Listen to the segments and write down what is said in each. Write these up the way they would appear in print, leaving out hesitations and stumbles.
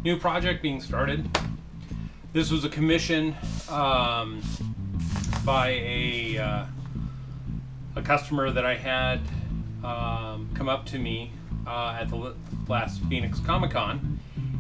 New project being started. This was a commission by a customer that I had come up to me at the last Phx Comic Con,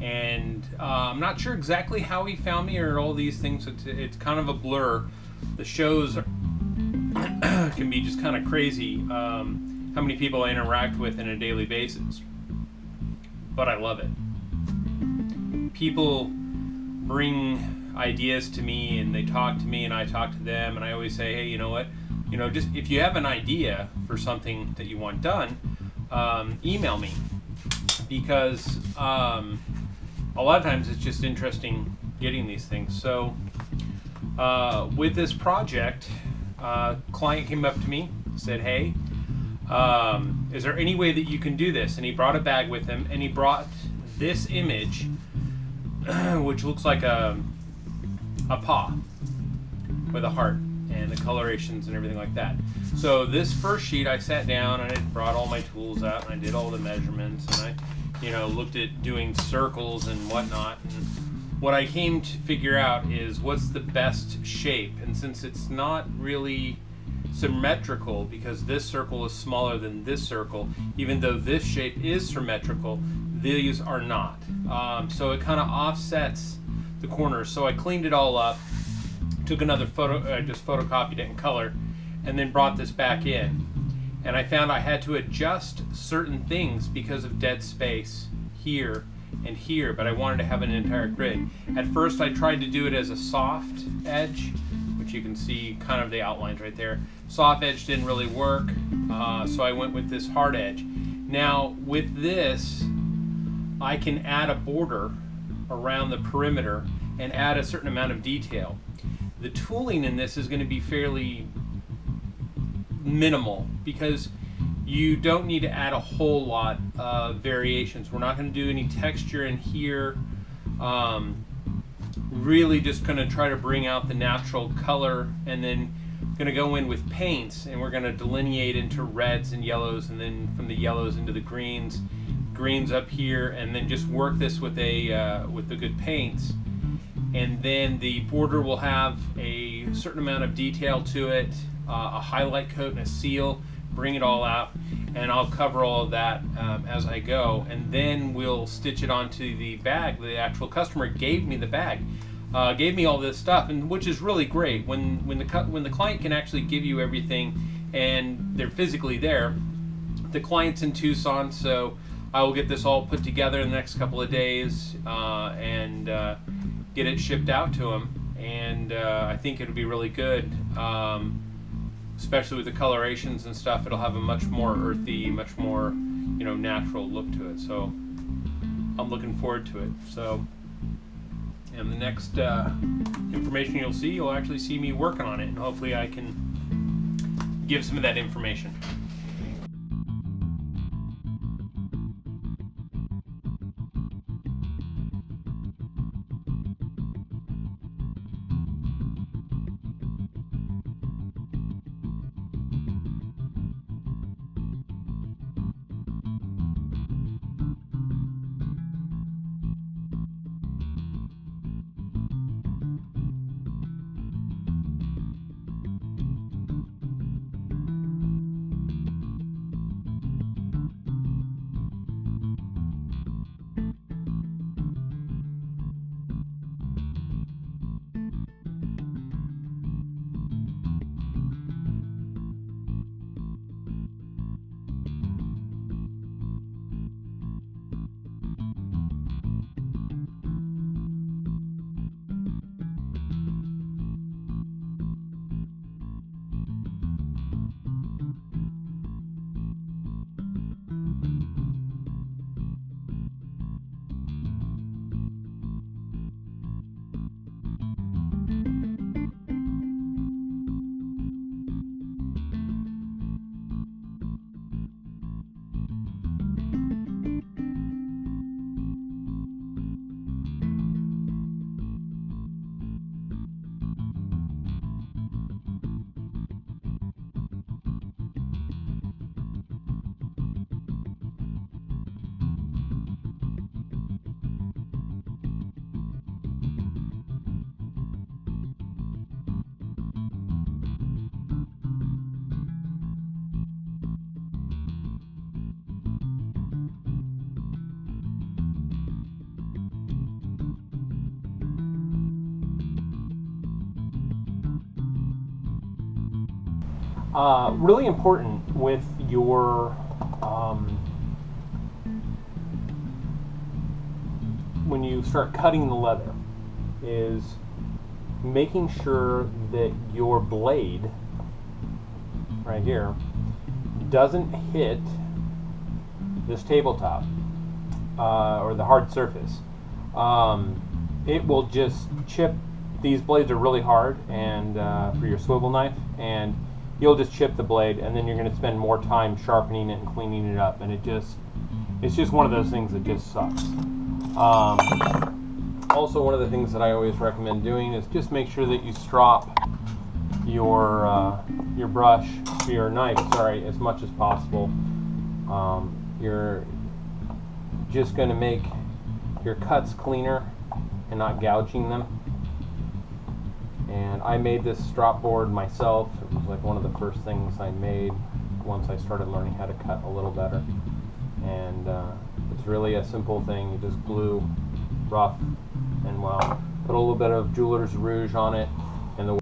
and I'm not sure exactly how he found me or all these things. It's kind of a blur. The shows can be just kind of crazy, how many people I interact with on a daily basis, but I love it. People bring ideas to me and they talk to me and I talk to them, and I always say, hey, you know what, just if you have an idea for something that you want done, email me, because a lot of times it's just interesting getting these things. So with this project, client came up to me, said, hey, is there any way that you can do this? And he brought a bag with him, and he brought this image which looks like a paw with a heart and the colorations and everything like that. So this first sheet, I sat down and I brought all my tools out and I did all the measurements, and I looked at doing circles and whatnot, and what I came to figure out is what's the best shape. And since it's not really symmetrical, because this circle is smaller than this circle, even though this shape is symmetrical, these are not. So it kind of offsets the corners. So I cleaned it all up, took another photo, I just photocopied it in color, and then brought this back in. And I found I had to adjust certain things because of dead space here and here, but I wanted to have an entire grid. At first I tried to do it as a soft edge, which you can see kind of the outlines right there. Soft edge didn't really work, so I went with this hard edge. Now with this, I can add a border around the perimeter and add a certain amount of detail. The tooling in this is going to be fairly minimal because you don't need to add a whole lot of variations. We're not going to do any texture in here. Really just going to try to bring out the natural color, and then going to go in with paints, and we're going to delineate into reds and yellows, and then from the yellows into the greens up here, and then just work this with the good paints. And then the border will have a certain amount of detail to it, a highlight coat and a seal, bring it all out, and I'll cover all of that as I go, and then we'll stitch it onto the bag. The actual customer gave me the bag, gave me all this stuff, and which is really great when the client can actually give you everything and they're physically there. The client's in Tucson, so I will get this all put together in the next couple of days and get it shipped out to them, and I think it'll be really good, especially with the colorations and stuff. It'll have a much more earthy, much more natural look to it, so I'm looking forward to it. So, and the next information you'll actually see me working on it, and hopefully I can give some of that information. Really important with your when you start cutting the leather is making sure that your blade right here doesn't hit this tabletop or the hard surface. It will just chip. These blades are really hard, and for your swivel knife, and you'll just chip the blade, and then you're going to spend more time sharpening it and cleaning it up, and it's just one of those things that just sucks. Also, one of the things that I always recommend doing is just make sure that you strop your brush, your knife, sorry, as much as possible. You're just going to make your cuts cleaner and not gouging them. And I made this strop board myself. It was like one of the first things I made once I started learning how to cut a little better. And it's really a simple thing. You just glue rough and well. Put a little bit of jeweler's rouge on it, and the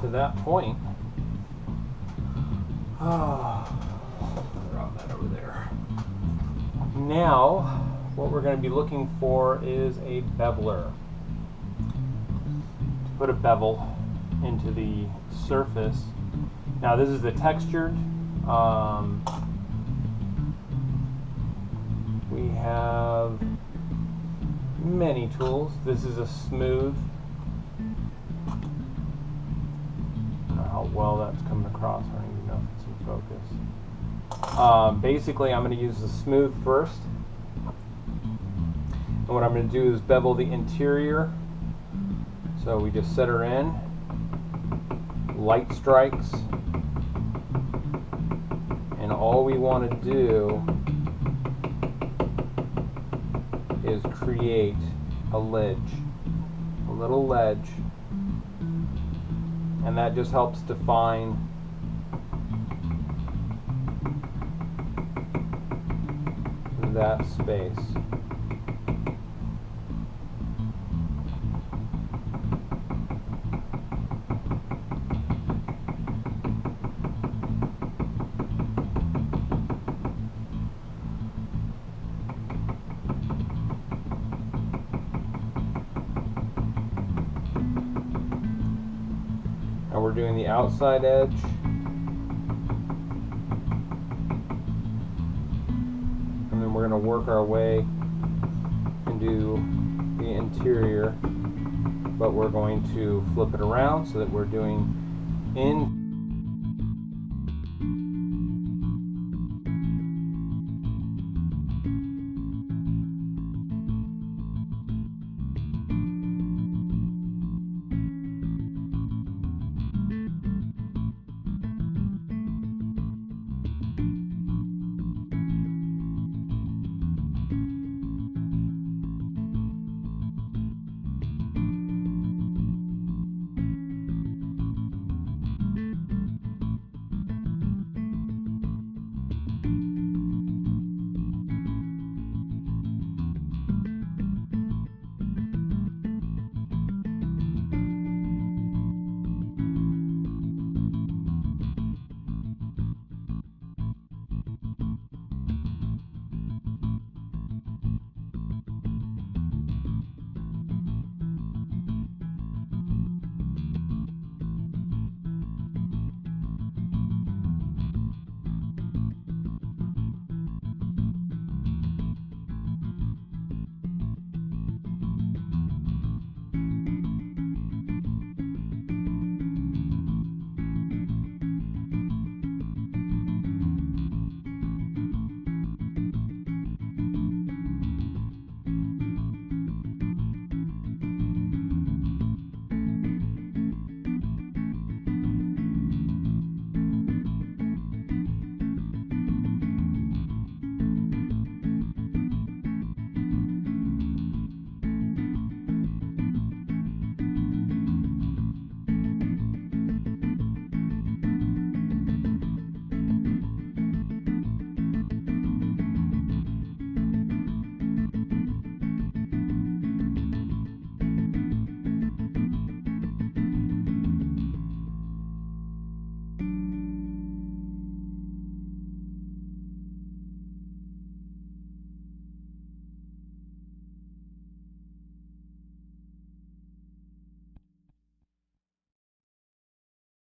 to that point, drop that over there. Now, what we're going to be looking for is a beveler. To put a bevel into the surface. Now, this is the textured. We have many tools. This is a smooth. How well that's coming across. I don't even know if it's in focus. Basically, I'm going to use the smooth first. And what I'm going to do is bevel the interior. So we just set her in. Light strikes. And all we want to do is create a ledge. A little ledge. And that just helps define that space. we're doing the outside edge. And then we're going to work our way into the interior, but we're going to flip it around so that we're doing in